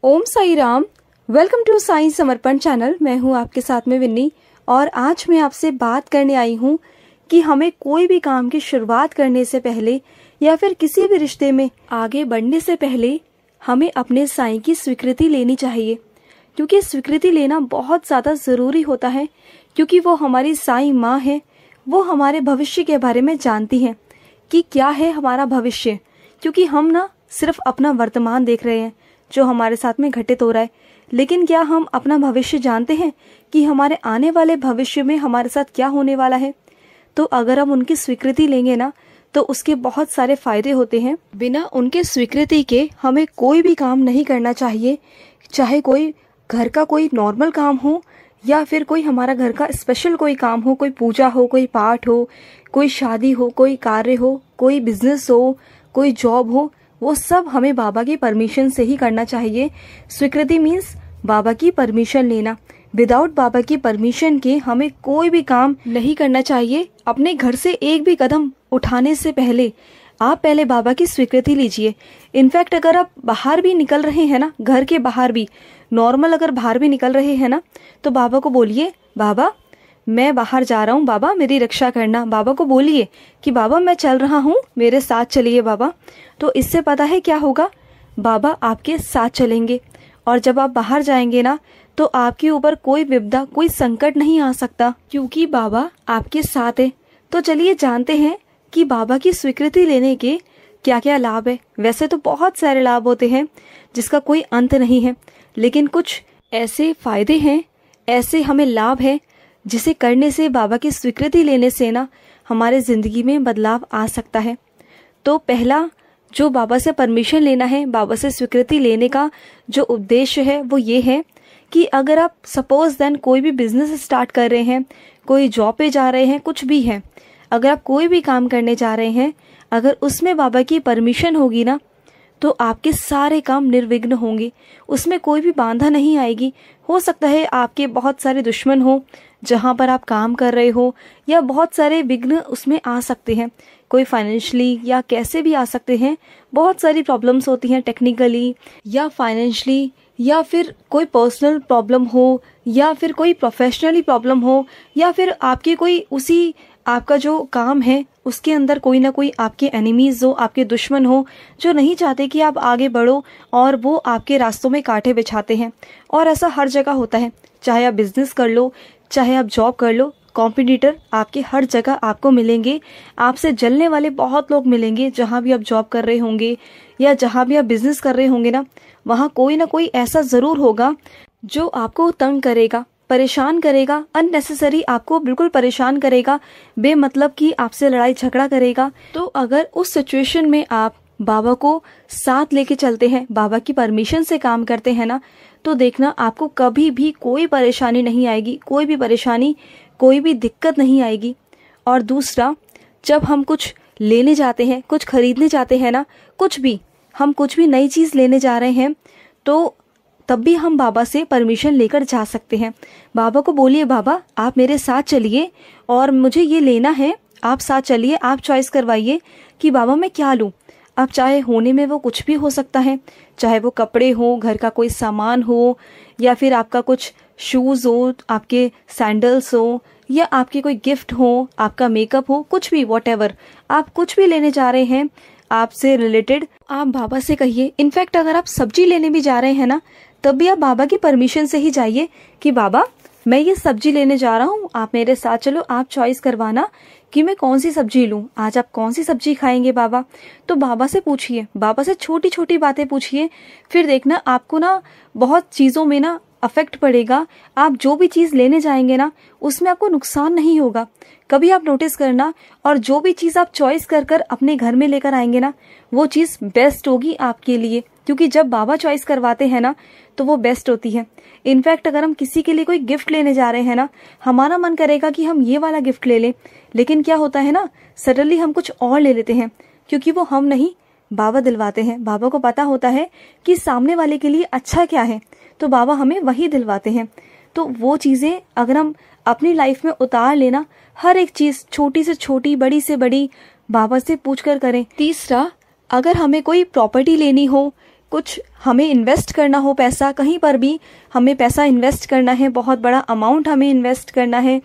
Om Sai Ram. Welcome to Sai Samarpan channel. मैं हूँ आपके साथ में विन्नी और आज मैं आपसे बात करने आई हूँ कि हमें कोई भी काम की शुरुआत करने से पहले या फिर किसी भी रिश्ते में आगे बढ़ने से पहले हमें अपने साईं की स्वीकृति लेनी चाहिए, क्योंकि स्वीकृति लेना बहुत ज़्यादा ज़रूरी होता है, क्योंकि वो हमारी साईं माँ है। वो हमारे भविष्य के बारे में जानती हैं कि क्या है हमारा भविष्य, क्योंकि हम ना सिर्फ अपना वर्तमान देख रहे हैं जो हमारे साथ में घटित हो रहा है, लेकिन क्या हम अपना भविष्य जानते हैं कि हमारे आने वाले भविष्य में हमारे साथ क्या होने वाला है। तो अगर हम उनकी स्वीकृति लेंगे ना तो उसके बहुत सारे फायदे होते हैं। बिना उनके स्वीकृति के हमें कोई भी काम नहीं करना चाहिए, चाहे कोई घर का कोई नॉर्मल काम हो या फिर कोई हमारा घर का स्पेशल कोई काम हो, कोई पूजा हो, कोई पाठ हो, कोई शादी हो, कोई कार्य हो, कोई बिजनेस हो, कोई जॉब हो। वो सब हमें बाबा की परमिशन से ही करना चाहिए। स्वीकृति मीन्स बाबा की परमिशन लेना। विदाउट बाबा की परमिशन के हमें कोई भी काम नहीं करना चाहिए। अपने घर से एक भी कदम उठाने से पहले आप पहले बाबा की स्वीकृति लीजिए। इनफैक्ट अगर आप बाहर भी निकल रहे हैं ना, घर के बाहर भी नॉर्मल अगर बाहर भी निकल रहे हैं ना, तो बाबा को बोलिए, बाबा मैं बाहर जा रहा हूँ, बाबा मेरी रक्षा करना। बाबा को बोलिए कि बाबा मैं चल रहा हूँ, मेरे साथ चलिए बाबा। तो इससे पता है क्या होगा, बाबा आपके साथ चलेंगे और जब आप बाहर जाएंगे ना तो आपके ऊपर कोई विपदा, कोई संकट नहीं आ सकता, क्योंकि बाबा आपके साथ है। तो चलिए जानते हैं कि बाबा की स्वीकृति लेने के क्या क्या लाभ है। वैसे तो बहुत सारे लाभ होते हैं जिसका कोई अंत नहीं है, लेकिन कुछ ऐसे फायदे हैं, ऐसे हमें लाभ है जिसे करने से, बाबा की स्वीकृति लेने से ना हमारे जिंदगी में बदलाव आ सकता है। तो पहला जो बाबा से परमिशन लेना है, बाबा से स्वीकृति लेने का जो उद्देश्य है वो ये है कि अगर आप सपोज देन कोई भी बिजनेस स्टार्ट कर रहे हैं, कोई जॉब पे जा रहे हैं, कुछ भी है, अगर आप कोई भी काम करने जा रहे हैं, अगर उसमें बाबा की परमिशन होगी ना तो आपके सारे काम निर्विघ्न होंगे, उसमें कोई भी बाधा नहीं आएगी। हो सकता है आपके बहुत सारे दुश्मन हो जहाँ पर आप काम कर रहे हो, या बहुत सारे विघ्न उसमें आ सकते हैं, कोई फाइनेंशियली या कैसे भी आ सकते हैं। बहुत सारी प्रॉब्लम्स होती हैं टेक्निकली या फाइनेंशियली, या फिर कोई पर्सनल प्रॉब्लम हो, या फिर कोई प्रोफेशनली प्रॉब्लम हो, या फिर आपके कोई उसी आपका जो काम है उसके अंदर कोई ना कोई आपके एनिमीज हो, आपके दुश्मन हो जो नहीं चाहते कि आप आगे बढ़ो और वो आपके रास्तों में कांटे बिछाते हैं। और ऐसा हर जगह होता है, चाहे आप बिजनेस कर लो, चाहे आप जॉब कर लो, कॉम्पिटिटर आपके हर जगह आपको मिलेंगे। आपसे जलने वाले बहुत लोग मिलेंगे जहाँ भी आप जॉब कर रहे होंगे या जहाँ भी आप बिजनेस कर रहे होंगे ना, वहाँ कोई ना कोई ऐसा ज़रूर होगा जो आपको तंग करेगा, परेशान करेगा, अननेसेसरी आपको बिल्कुल परेशान करेगा, बेमतलब की आपसे लड़ाई झगड़ा करेगा। तो अगर उस सिचुएशन में आप बाबा को साथ लेके चलते हैं, बाबा की परमिशन से काम करते हैं ना, तो देखना आपको कभी भी कोई परेशानी नहीं आएगी, कोई भी परेशानी, कोई भी दिक्कत नहीं आएगी। और दूसरा, जब हम कुछ लेने जाते हैं, कुछ खरीदने जाते हैं ना, हम कुछ भी नई चीज़ लेने जा रहे हैं, तो तब भी हम बाबा से परमिशन लेकर जा सकते हैं। बाबा को बोलिए, बाबा आप मेरे साथ चलिए और मुझे ये लेना है, आप साथ चलिए, आप चॉइस करवाइए कि बाबा मैं क्या लूँ। अब चाहे होने में वो कुछ भी हो सकता है, चाहे वो कपड़े हो, घर का कोई सामान हो, या फिर आपका कुछ शूज़ हो, आपके सैंडल्स हो, या आपके कोई गिफ्ट हो, आपका मेकअप हो, कुछ भी, वॉटएवर आप कुछ भी लेने जा रहे हैं आपसे रिलेटेड, आप बाबा से कहिए। इनफैक्ट अगर आप सब्जी लेने भी जा रहे हैं ना, तब भी आप बाबा की परमिशन से ही जाइए कि बाबा मैं ये सब्जी लेने जा रहा हूँ, आप मेरे साथ चलो, आप चॉइस करवाना कि मैं कौन सी सब्जी लूँ, आज आप कौन सी सब्जी खाएंगे बाबा। तो बाबा से पूछिए, बाबा से छोटी छोटी बातें पूछिए, फिर देखना आपको ना बहुत चीज़ों में ना अफेक्ट पड़ेगा। आप जो भी चीज़ लेने जाएंगे ना उसमें आपको नुकसान नहीं होगा। कभी आप नोटिस करना, और जो भी चीज़ आप चॉइस कर कर अपने घर में लेकर आएंगे ना वो चीज़ बेस्ट होगी आपके लिए, क्योंकि जब बाबा चॉइस करवाते हैं ना तो वो बेस्ट होती है। इनफैक्ट अगर हम किसी के लिए कोई गिफ्ट लेने जा रहे हैं ना, हमारा मन करेगा कि हम ये वाला गिफ्ट ले लें, लेकिन क्या होता है ना, सडनली हम कुछ और ले लेते हैं, क्योंकि वो हम नहीं, बाबा दिलवाते हैं। बाबा को पता होता है कि सामने वाले के लिए अच्छा क्या है, तो बाबा हमें वही दिलवाते हैं। तो वो चीज़ें अगर हम अपनी लाइफ में उतार लेना, हर एक चीज़ छोटी से छोटी, बड़ी से बड़ी, बाबा से पूछ कर करें। तीसरा, अगर हमें कोई प्रॉपर्टी लेनी हो, कुछ हमें इन्वेस्ट करना हो पैसा, कहीं पर भी हमें पैसा इन्वेस्ट करना है, बहुत बड़ा अमाउंट हमें इन्वेस्ट करना है,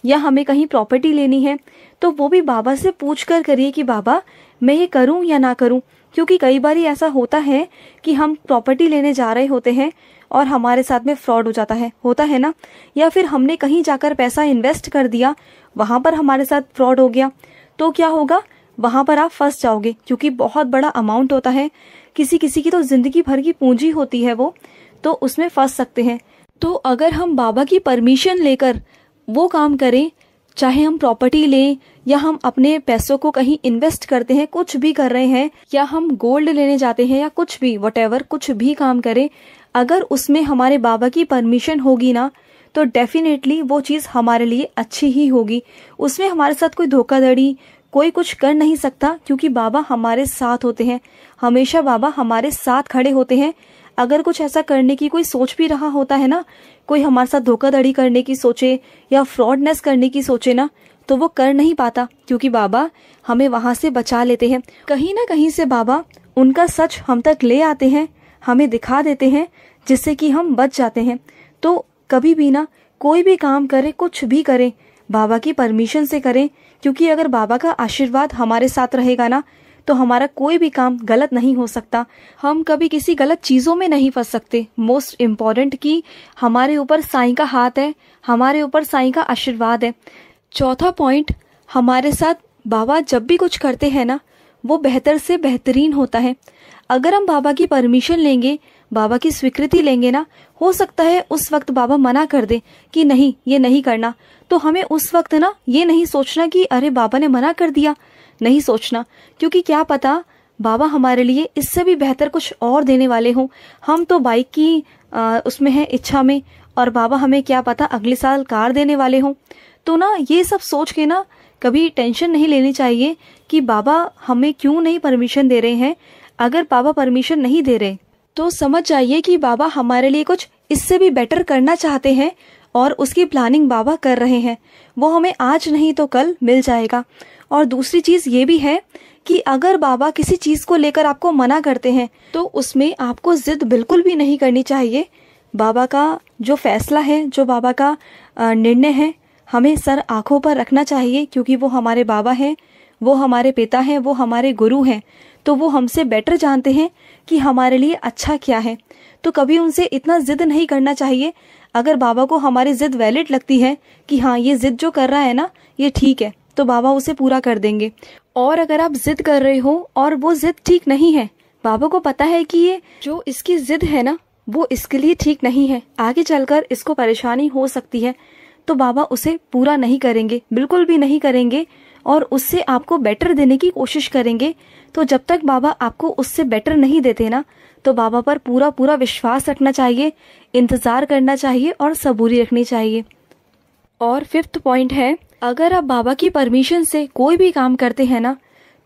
या हमें कहीं प्रॉपर्टी लेनी है, तो वो भी बाबा से पूछ कर करिए कि बाबा मैं ये करूं या ना करूं। क्योंकि कई बार ऐसा होता है कि हम प्रॉपर्टी लेने जा रहे होते हैं और हमारे साथ में फ्रॉड हो जाता है, होता है ना। या फिर हमने कहीं जाकर पैसा इन्वेस्ट कर दिया, वहाँ पर हमारे साथ फ्रॉड हो गया, तो क्या होगा, वहाँ पर आप फंस जाओगे, क्योंकि बहुत बड़ा अमाउंट होता है। किसी किसी की तो जिंदगी भर की पूंजी होती है वो, तो उसमें फंस सकते हैं। तो अगर हम बाबा की परमिशन लेकर वो काम करें, चाहे हम प्रॉपर्टी लें या हम अपने पैसों को कहीं इन्वेस्ट करते हैं, कुछ भी कर रहे हैं, या हम गोल्ड लेने जाते हैं, या कुछ भी वटेवर कुछ भी काम करें, अगर उसमें हमारे बाबा की परमिशन होगी ना, तो डेफिनेटली वो चीज़ हमारे लिए अच्छी ही होगी। उसमें हमारे साथ कोई धोखाधड़ी, कोई कुछ कर नहीं सकता, क्योंकि बाबा हमारे साथ होते हैं, हमेशा बाबा हमारे साथ खड़े होते हैं। अगर कुछ ऐसा करने की कोई सोच भी रहा होता है ना, कोई हमारे साथ धोखाधड़ी करने की सोचे या फ्रॉडनेस करने की सोचे ना, तो वो कर नहीं पाता, क्योंकि बाबा हमें वहां से बचा लेते हैं। कहीं ना कहीं से बाबा उनका सच हम तक ले आते हैं, हमें दिखा देते हैं, जिससे कि हम बच जाते हैं। तो कभी भी ना कोई भी काम करें, कुछ भी करें, बाबा की परमिशन से करें, क्योंकि अगर बाबा का आशीर्वाद हमारे साथ रहेगा ना, तो हमारा कोई भी काम गलत नहीं हो सकता, हम कभी किसी गलत चीज़ों में नहीं फंस सकते। मोस्ट इम्पॉर्टेंट कि हमारे ऊपर साईं का हाथ है, हमारे ऊपर साईं का आशीर्वाद है। चौथा पॉइंट, हमारे साथ बाबा जब भी कुछ करते हैं ना, वो बेहतर से बेहतरीन होता है। अगर हम बाबा की परमिशन लेंगे, बाबा की स्वीकृति लेंगे ना, हो सकता है उस वक्त बाबा मना कर दे कि नहीं ये नहीं करना, तो हमें उस वक्त ना ये नहीं सोचना कि अरे बाबा ने मना कर दिया, नहीं सोचना, क्योंकि क्या पता बाबा हमारे लिए इससे भी बेहतर कुछ और देने वाले हों। हम तो बाइक की उसमें है इच्छा में, और बाबा हमें क्या पता अगले साल कार देने वाले हों। तो ना ये सब सोच के ना कभी टेंशन नहीं लेनी चाहिए कि बाबा हमें क्यों नहीं परमिशन दे रहे हैं। अगर बाबा परमिशन नहीं दे रहे तो समझ जाइए कि बाबा हमारे लिए कुछ इससे भी बेटर करना चाहते हैं, और उसकी प्लानिंग बाबा कर रहे हैं। वो हमें आज नहीं तो कल मिल जाएगा। और दूसरी चीज़ ये भी है कि अगर बाबा किसी चीज़ को लेकर आपको मना करते हैं, तो उसमें आपको जिद बिल्कुल भी नहीं करनी चाहिए। बाबा का जो फैसला है, जो बाबा का निर्णय है, हमें सर आंखों पर रखना चाहिए, क्योंकि वो हमारे बाबा हैं, वो हमारे पिता हैं, वो हमारे गुरु हैं। तो वो हमसे बेटर जानते हैं कि हमारे लिए अच्छा क्या है। तो कभी उनसे इतना जिद नहीं करना चाहिए। अगर बाबा को हमारी जिद वैलिड लगती है कि हाँ ये जिद जो कर रहा है ना ये ठीक है, तो बाबा उसे पूरा कर देंगे। और अगर आप जिद कर रहे हो और वो जिद ठीक नहीं है, बाबा को पता है कि ये जो इसकी जिद है ना वो इसके लिए ठीक नहीं है, आगे चलकर इसको परेशानी हो सकती है, तो बाबा उसे पूरा नहीं करेंगे, बिल्कुल भी नहीं करेंगे, और उससे आपको बेटर देने की कोशिश करेंगे। तो जब तक बाबा आपको उससे बेटर नहीं देते ना, तो बाबा पर पूरा पूरा विश्वास रखना चाहिए, इंतज़ार करना चाहिए और सबूरी रखनी चाहिए। और फिफ्थ पॉइंट है, अगर आप बाबा की परमिशन से कोई भी काम करते हैं ना,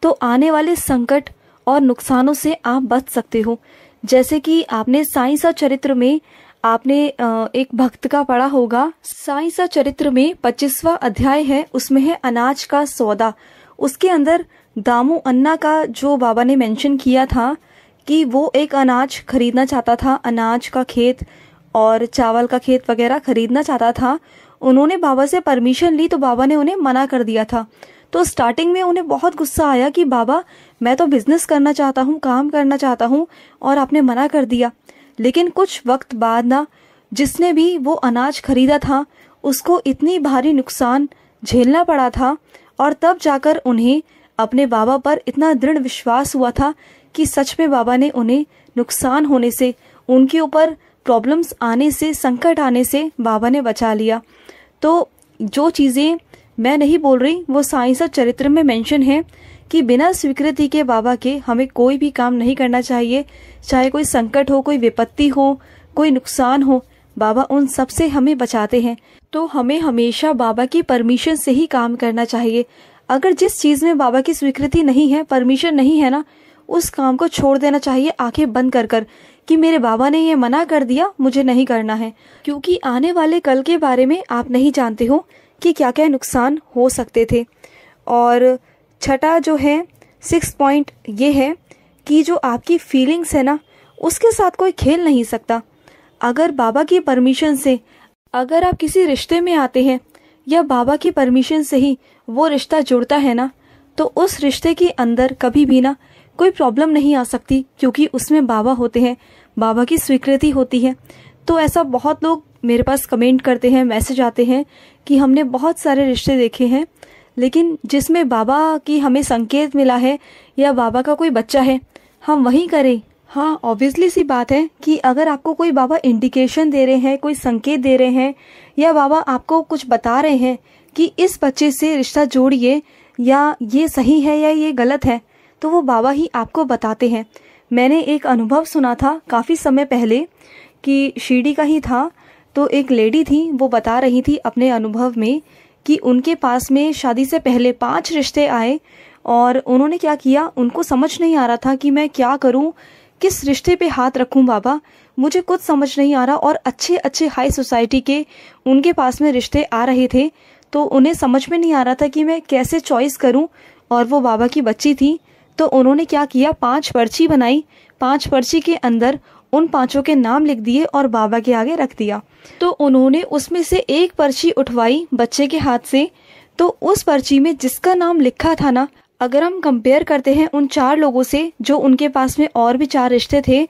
तो आने वाले संकट और नुकसानों से आप बच सकते हो। जैसे कि आपने साईं सा चरित्र में आपने एक भक्त का पढ़ा होगा। साईं सा चरित्र में 25वां अध्याय है, उसमें है अनाज का सौदा। उसके अंदर दामू अन्ना का जो बाबा ने मेंशन किया था कि वो एक अनाज खरीदना चाहता था, अनाज का खेत और चावल का खेत वगैरह खरीदना चाहता था। उन्होंने बाबा से परमिशन ली तो बाबा ने उन्हें मना कर दिया था। तो स्टार्टिंग में उन्हें बहुत गुस्सा आया कि बाबा मैं तो बिजनेस करना चाहता हूँ, काम करना चाहता हूँ, और आपने मना कर दिया। लेकिन कुछ वक्त बाद ना जिसने भी वो अनाज खरीदा था उसको इतनी भारी नुकसान झेलना पड़ा था, और तब जाकर उन्हें अपने बाबा पर इतना दृढ़ विश्वास हुआ था कि सच में बाबा ने उन्हें नुकसान होने से, उनके ऊपर प्रॉब्लम्स आने से, संकट आने से बाबा ने बचा लिया। तो जो चीज़ें मैं नहीं बोल रही वो साईं सा चरित्र में मेंशन है कि बिना स्वीकृति के बाबा के हमें कोई भी काम नहीं करना चाहिए। चाहे कोई संकट हो, कोई विपत्ति हो, कोई नुकसान हो, बाबा उन सब से हमें बचाते हैं। तो हमें हमेशा बाबा की परमिशन से ही काम करना चाहिए। अगर जिस चीज़ में बाबा की स्वीकृति नहीं है, परमिशन नहीं है ना, उस काम को छोड़ देना चाहिए आंखें बंद कर कर कि मेरे बाबा ने ये मना कर दिया, मुझे नहीं करना है। क्योंकि आने वाले कल के बारे में आप नहीं जानते हो कि क्या क्या नुकसान हो सकते थे। और छठा जो है 6 पॉइंट ये है कि जो आपकी फीलिंग्स है ना उसके साथ कोई खेल नहीं सकता। अगर बाबा की परमिशन से अगर आप किसी रिश्ते में आते हैं या बाबा की परमिशन से ही वो रिश्ता जुड़ता है ना, तो उस रिश्ते के अंदर कभी भी ना कोई प्रॉब्लम नहीं आ सकती, क्योंकि उसमें बाबा होते हैं, बाबा की स्वीकृति होती है। तो ऐसा बहुत लोग मेरे पास कमेंट करते हैं, मैसेज आते हैं कि हमने बहुत सारे रिश्ते देखे हैं, लेकिन जिसमें बाबा की हमें संकेत मिला है या बाबा का कोई बच्चा है, हम वही करें। हाँ, ऑब्वियसली सी बात है कि अगर आपको कोई बाबा इंडिकेशन दे रहे हैं, कोई संकेत दे रहे हैं, या बाबा आपको कुछ बता रहे हैं कि इस बच्चे से रिश्ता जोड़िए, या ये सही है या ये गलत है, तो वो बाबा ही आपको बताते हैं। मैंने एक अनुभव सुना था काफ़ी समय पहले कि शिरडी का ही था। तो एक लेडी थी, वो बता रही थी अपने अनुभव में कि उनके पास में शादी से पहले 5 रिश्ते आए, और उन्होंने क्या किया, उनको समझ नहीं आ रहा था कि मैं क्या करूं, किस रिश्ते पे हाथ रखूं बाबा, मुझे कुछ समझ नहीं आ रहा। और अच्छे अच्छे हाई सोसाइटी के उनके पास में रिश्ते आ रहे थे, तो उन्हें समझ में नहीं आ रहा था कि मैं कैसे चॉइस करूं। और वो बाबा की बच्ची थी, तो उन्होंने क्या किया, 5 पर्ची बनाई, 5 पर्ची के अंदर उन 5 के नाम लिख दिए और बाबा के आगे रख दिया। तो उन्होंने उसमें से एक पर्ची उठवाई बच्चे के हाथ से, तो उस पर्ची में जिसका नाम लिखा था ना, अगर हम कंपेयर करते हैं उन 4 लोगों से जो उनके पास में और भी 4 रिश्ते थे,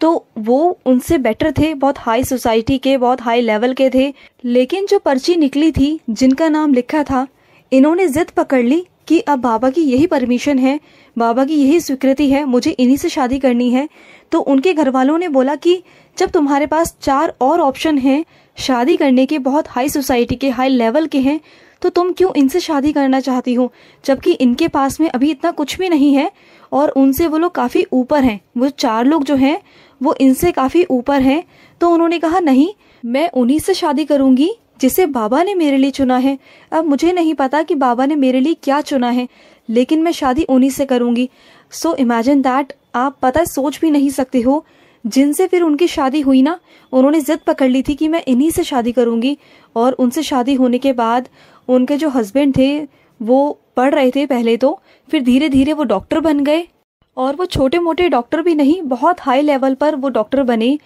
तो वो उनसे बेटर थे, बहुत हाई सोसाइटी के, बहुत हाई लेवल के थे। लेकिन जो पर्ची निकली थी, जिनका नाम लिखा था, इन्होंने जिद पकड़ ली कि अब बाबा की यही परमिशन है, बाबा की यही स्वीकृति है, मुझे इन्हीं से शादी करनी है। तो उनके घर वालों ने बोला कि जब तुम्हारे पास 4 और ऑप्शन हैं शादी करने के, बहुत हाई सोसाइटी के, हाई लेवल के हैं, तो तुम क्यों इनसे शादी करना चाहती हो, जबकि इनके पास में अभी इतना कुछ भी नहीं है और उनसे वो लोग काफ़ी ऊपर हैं, वो 4 लोग जो हैं वो इनसे काफ़ी ऊपर हैं। तो उन्होंने कहा नहीं, मैं उन्हीं से शादी करूंगी जिसे बाबा ने मेरे लिए चुना है। अब मुझे नहीं पता कि बाबा ने मेरे लिए क्या चुना है, लेकिन मैं शादी उन्हीं से करूंगी। सो इमेजिन दैट, आप पता सोच भी नहीं सकते हो, जिनसे फिर उनकी शादी हुई ना, उन्होंने जिद पकड़ ली थी कि मैं इन्हीं से शादी करूंगी। और उनसे शादी होने के बाद उनके जो हस्बैंड थे वो पढ़ रहे थे पहले, तो फिर धीरे धीरे वो डॉक्टर बन गए, और वो छोटे मोटे डॉक्टर भी नहीं, बहुत हाई लेवल पर वो डॉक्टर बने।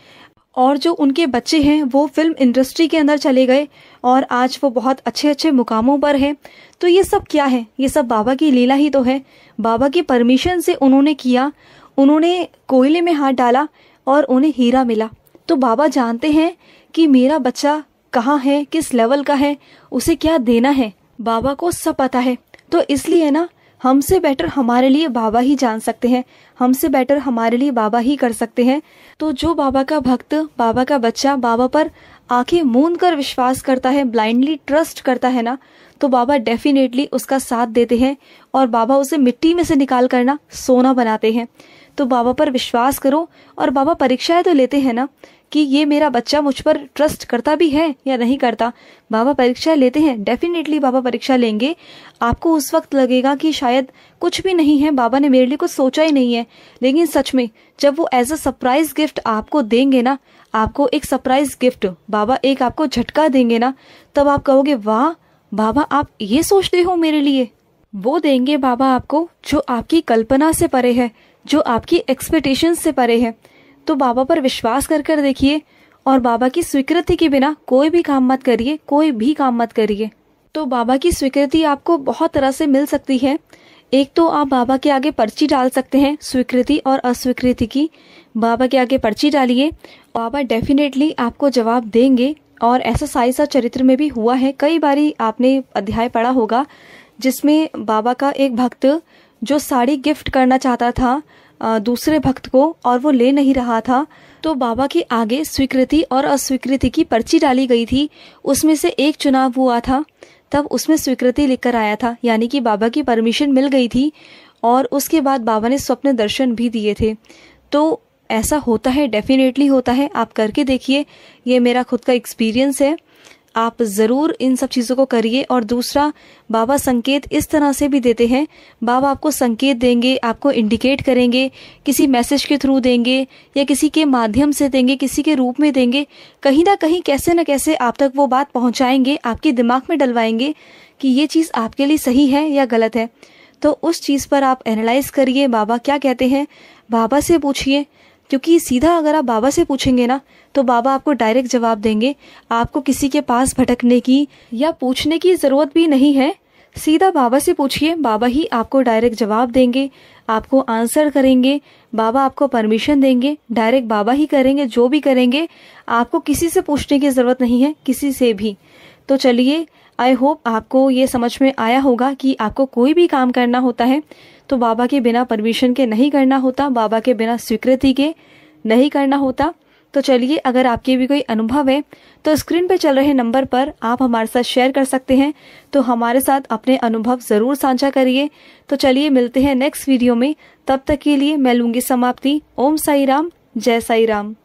और जो उनके बच्चे हैं वो फिल्म इंडस्ट्री के अंदर चले गए, और आज वो बहुत अच्छे अच्छे मुकामों पर हैं। तो ये सब क्या है, ये सब बाबा की लीला ही तो है। बाबा की परमिशन से उन्होंने किया, उन्होंने कोयले में हाथ डाला और उन्हें हीरा मिला। तो बाबा जानते हैं कि मेरा बच्चा कहाँ है, किस लेवल का है, उसे क्या देना है, बाबा को सब पता है। तो इसलिए ना, हमसे बेटर हमारे लिए बाबा ही जान सकते हैं, हमसे बेटर हमारे लिए बाबा ही कर सकते हैं। तो जो बाबा का भक्त, बाबा का बच्चा बाबा पर आंखें मूंद कर विश्वास करता है, ब्लाइंडली ट्रस्ट करता है ना, तो बाबा डेफिनेटली उसका साथ देते हैं, और बाबा उसे मिट्टी में से निकाल कर ना सोना बनाते हैं। तो बाबा पर विश्वास करो, और बाबा परीक्षाएं तो लेते हैं ना कि ये मेरा बच्चा मुझ पर ट्रस्ट करता भी है या नहीं करता। बाबा परीक्षा लेते हैं, डेफिनेटली बाबा परीक्षा लेंगे। आपको उस वक्त लगेगा कि शायद कुछ भी नहीं है, बाबा ने मेरे लिए कुछ सोचा ही नहीं है, लेकिन सच में जब वो एज अ सरप्राइज गिफ्ट आपको देंगे ना, आपको एक सरप्राइज गिफ्ट बाबा एक आपको झटका देंगे ना, तब आप कहोगे वाह बाबा, आप ये सोचते हो मेरे लिए। वो देंगे बाबा आपको जो आपकी कल्पना से परे है, जो आपकी एक्सपेक्टेशन से परे है। तो बाबा पर विश्वास कर कर देखिए, और बाबा की स्वीकृति के बिना कोई भी काम मत करिए, कोई भी काम मत करिए। तो बाबा की स्वीकृति आपको बहुत तरह से मिल सकती है। एक तो आप बाबा के आगे पर्ची डाल सकते हैं, स्वीकृति और अस्वीकृति की। बाबा के आगे पर्ची डालिए, बाबा डेफिनेटली आपको जवाब देंगे। और ऐसा साई सा चरित्र में भी हुआ है, कई बारी आपने अध्याय पढ़ा होगा, जिसमें बाबा का एक भक्त जो साड़ी गिफ्ट करना चाहता था दूसरे भक्त को, और वो ले नहीं रहा था, तो बाबा के आगे स्वीकृति और अस्वीकृति की पर्ची डाली गई थी। उसमें से एक चुनाव हुआ था, तब उसमें स्वीकृति लिखकर आया था, यानी कि बाबा की परमिशन मिल गई थी, और उसके बाद बाबा ने स्वप्न दर्शन भी दिए थे। तो ऐसा होता है, डेफिनेटली होता है, आप करके देखिए, ये मेरा खुद का एक्सपीरियंस है। आप ज़रूर इन सब चीज़ों को करिए। और दूसरा, बाबा संकेत इस तरह से भी देते हैं, बाबा आपको संकेत देंगे, आपको इंडिकेट करेंगे, किसी मैसेज के थ्रू देंगे या किसी के माध्यम से देंगे, किसी के रूप में देंगे, कहीं ना कहीं कैसे न कैसे आप तक वो बात पहुंचाएंगे, आपके दिमाग में डलवाएंगे कि ये चीज़ आपके लिए सही है या गलत है। तो उस चीज़ पर आप एनालाइज करिए, बाबा क्या कहते हैं, बाबा से पूछिए, क्योंकि सीधा अगर आप बाबा से पूछेंगे ना तो बाबा आपको डायरेक्ट जवाब देंगे। आपको किसी के पास भटकने की या पूछने की ज़रूरत भी नहीं है। सीधा बाबा से पूछिए, बाबा ही आपको डायरेक्ट जवाब देंगे, आपको आंसर करेंगे, बाबा आपको परमिशन देंगे, डायरेक्ट बाबा ही करेंगे। जो भी करेंगे आपको किसी से पूछने की ज़रूरत नहीं है, किसी से भी। तो चलिए, आई होप आपको ये समझ में आया होगा कि आपको कोई भी काम करना होता है तो बाबा के बिना परमिशन के नहीं करना होता, बाबा के बिना स्वीकृति के नहीं करना होता। तो चलिए, अगर आपके भी कोई अनुभव है तो स्क्रीन पर चल रहे नंबर पर आप हमारे साथ शेयर कर सकते हैं। तो हमारे साथ अपने अनुभव ज़रूर साझा करिए। तो चलिए, मिलते हैं नेक्स्ट वीडियो में। तब तक के लिए मैं लूँगी समाप्ति। ओम साई राम, जय साई राम।